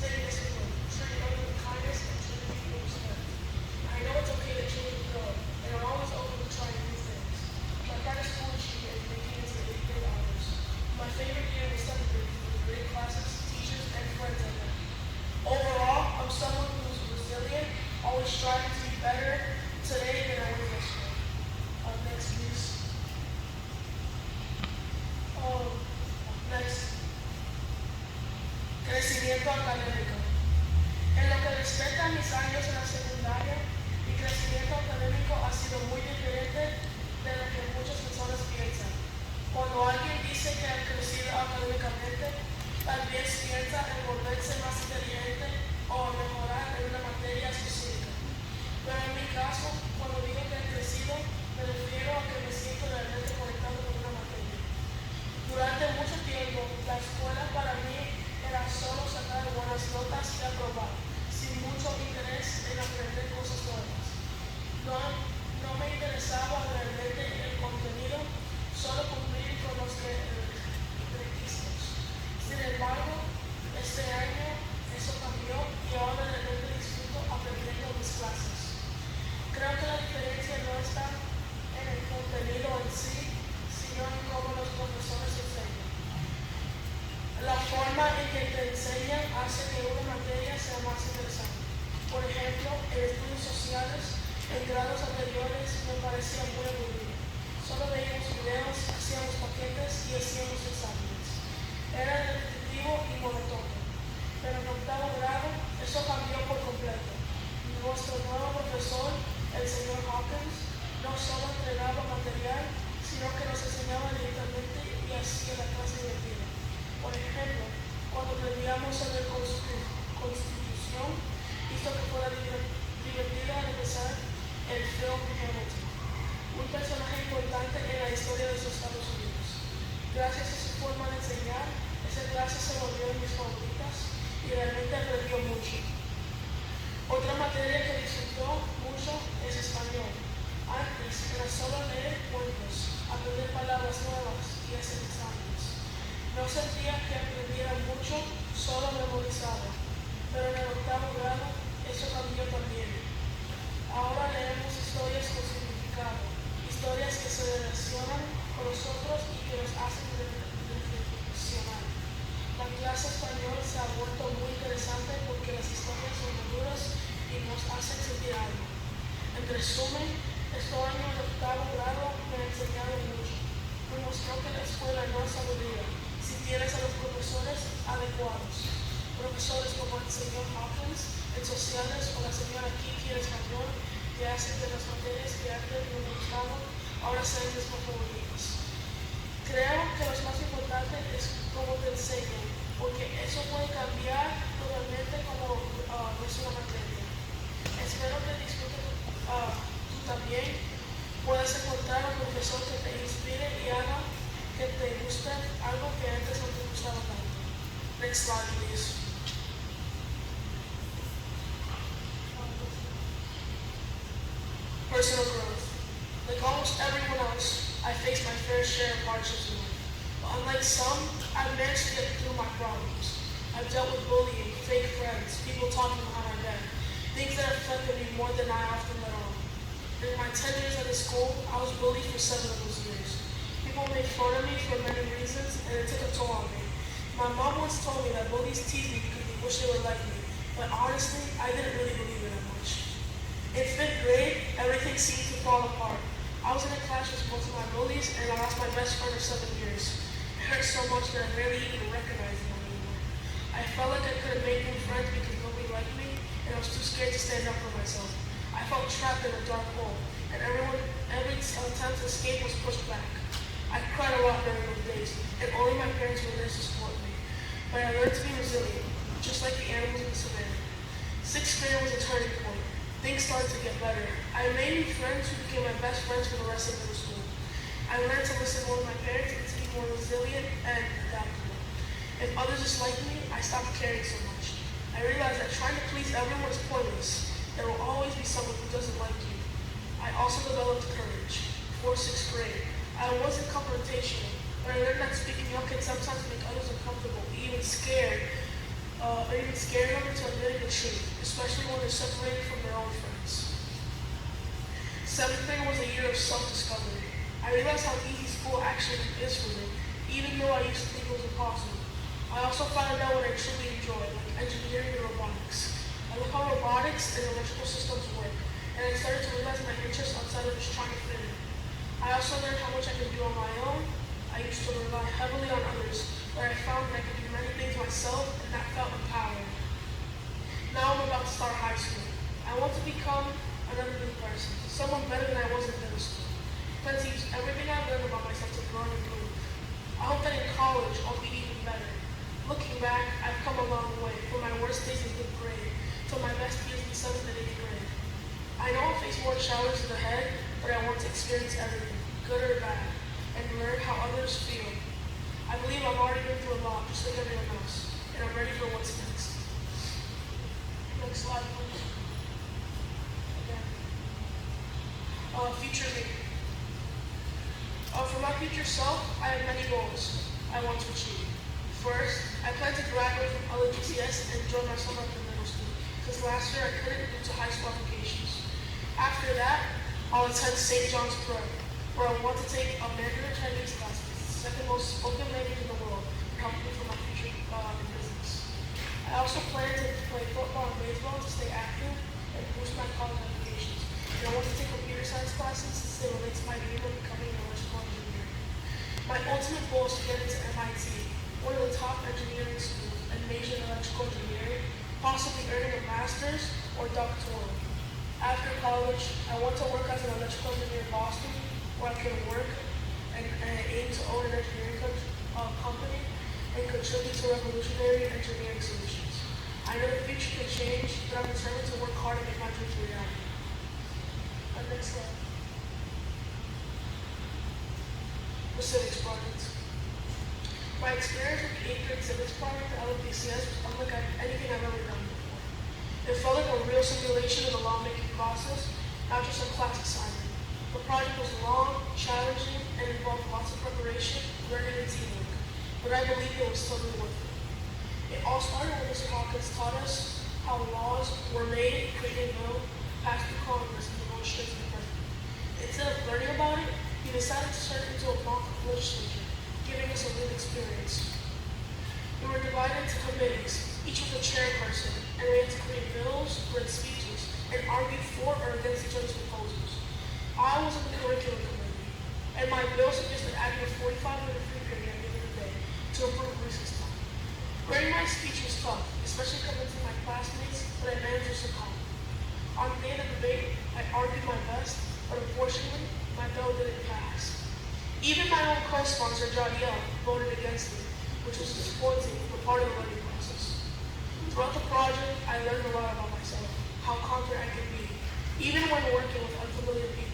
stay disciplined, treat others with kindness, and treat people with respect. I know it's okay to change and grow, and I'm always open to trying new things. My brightest school achievement is making it to the 8th grade honors. My favorite year was 7th grade because of the great classes, teachers, and friends I met. Overall, I'm someone who's resilient, always striving to be better today than I was yesterday. Next, please. Next. Crecimiento académico. En lo que respecta a mis años en la secundaria, mi crecimiento académico ha sido muy diferente de lo que muchas personas piensan. Cuando alguien dice que ha crecido académicamente, tal vez piensa en volverse más inteligente o mejorar en una materia específica. Pero en mi caso, cuando digo que he crecido, me refiero a que me siento realmente conectado con una materia. Durante mucho tiempo, la escuela para mí era solo sacar buenas notas y aprobar, sin mucho interés en aprender cosas nuevas. No me interesaba realmente el contenido, solo cumplir con los requisitos. Sin embargo, este año eso cambió y ahora realmente disfruto aprendiendo mis clases. Creo que la diferencia no está en el contenido en sí, sino en cómo los profesores enseñan. La forma en que te enseñan hace que una materia sea más interesante. Por ejemplo, en estudios sociales, en grados anteriores me parecía muy aburrido. Solo veíamos videos, hacíamos paquetes y hacíamos exámenes. Era repetitivo y monótono. Pero en octavo grado, eso cambió por completo. Nuestro nuevo profesor, el señor Hawkins, no solo entregaba material, sino que nos enseñaba directamente y hacía la clase divertida. Por ejemplo, cuando aprendíamos sobre Constitución, hizo que fuera divertida empezar el film Hamilton, un personaje importante en la historia de los Estados Unidos. Gracias a su forma de enseñar, esa clase se volvió de mis favoritas y realmente aprendió mucho. Otra materia que disfrutó mucho es español. Antes era solo leer cuentos, aprender palabras nuevas y hacer exámenes. No sentía que aprendiera mucho, solo memorizaba. Pero en el octavo grado, eso cambió también. Ahora leemos historias con significado, historias que se relacionan con nosotros y que nos hacen reflexionar. La clase español se ha vuelto muy interesante porque las historias son maduras y nos hacen sentir algo. En resumen, este año en octavo grado me ha enseñado mucho. Me mostró que la escuela no es aburrida si tienes a los profesores adecuados. Profesores como el señor Hawkins en sociales o la señora Kiki en español que hacen que las materias que antes no me gustaban ahora sean mis favoritas. Creo que lo más importante es cómo te enseñan, porque eso puede cambiar totalmente como es una materia. Espero que disfrutes tú también. Puedes encontrar un profesor que te inspire y haga que te guste algo que antes no te gustaba tanto. Next slide, please. Personal growth. Like almost everyone else, I face my fair share of hardships in life. But unlike some, I've managed to get through my problems. I've dealt with bullying, fake friends, people talking behind my back, things that affected me more than I often let on. In my 10 years at the school, I was bullied for 7 of those years. People made fun of me for many reasons, and it took a toll on me. My mom once told me that bullies tease me because they wish they were like me, but honestly, I didn't really believe it that much. In 5th grade, everything seemed to fall apart. I was in a class with most of my bullies, and I lost my best friend of 7 years. It hurt so much that I barely even recognized them anymore. I felt like I couldn't make new friends because nobody liked me, and I was too scared to stand up for myself. I felt trapped in a dark hole, and every attempt to escape was pushed back. I cried a lot during those days, and only my parents were there to support me. But I learned to be resilient, just like the animals in the savannah. 6th grade was a turning point. Things started to get better. I made new friends who became my best friends for the rest of middle school. I learned to listen more to my parents and to be more resilient and adaptable. If others disliked me, I stopped caring so much. I realized that trying to please everyone is pointless. There will always be someone who doesn't like you. I also developed courage. Before 6th grade, I wasn't confrontational, but I learned that speaking up can sometimes make others uncomfortable, even scared, or even can scare them into admitting the truth, especially when they're separated from their own friends. Seventh grade was a year of self-discovery. I realized how easy school actually is for me, even though I used to think it was impossible. I also found out what I truly enjoy, like engineering and robotics. I look how robotics and electrical systems work, and I started to realize my interests outside of just trying to fit in. I also learned how much I can do on my own. I used to rely heavily on others, where I found that I could do many things myself, and that felt empowering. Now I'm about to start high school. I want to become another new person, someone better than I was in middle school. I plan to use everything I've learned about myself to grow and improve. I hope that in college I'll be even better. Looking back, I've come a long way, from my worst days in 5th grade to my best years in 7th and 8th grade. I know I'll face more challenges ahead, but I want to experience everything, good or bad, and learn how others feel. I believe I've already been through a lot, just like everyone else, and I'm ready for what's next. Next slide, please. Again. Future me. For my future self, I have many goals I want to achieve. First, I plan to graduate from LGCS and join my summer after middle school, because last year I couldn't due to high school applications. After that, I'll attend St. John's Prep, where I want to take a Mandarin Chinese class. It's the second most spoken language in the world, and help me for my future in business. I also plan to play football and baseball to stay active and boost my college applications. And I want to take computer science classes since they relate to my dream of becoming an electrical engineer. My ultimate goal is to get into MIT, one of the top engineering schools, and major in electrical engineering, possibly earning a master's or doctoral. After college, I want to work as an electrical engineer in Boston, where I can work and aim to own an engineering company and contribute to revolutionary engineering solutions. I know the future can change, but I'm determined to work hard and make my dreams a reality. Next slide. The civics project. My experience with the 8th grade civics project at LPCS was unlike anything I've ever done before. It felt like a real simulation of the lawmaking process, not just a class assignment. The project was long, challenging, and involved lots of preparation, learning, and teamwork, but I believe it was totally worth it. It all started when Mr. Hawkins taught us how laws were made, created, built, passed through Congress, and going straight to the president. Instead of learning about it, he decided to turn it into a mock legislature, giving us a real experience. We were divided into committees, each with a chairperson, and we had to create bills, write speeches, and argue for or against each other's proposals. I was in the curriculum committee, and my bill suggested adding a 45-minute free period at the end of the day to improve recess time. Writing my speech was tough, especially coming to my classmates, but I managed to succumb. On the day of the debate, I argued my best, but unfortunately, my bill didn't pass. Even my own co-sponsor, John Yell, voted against it, which was disappointing, but part of the learning process. Throughout the project, I learned a lot about myself, how confident I can be, even when working with unfamiliar people.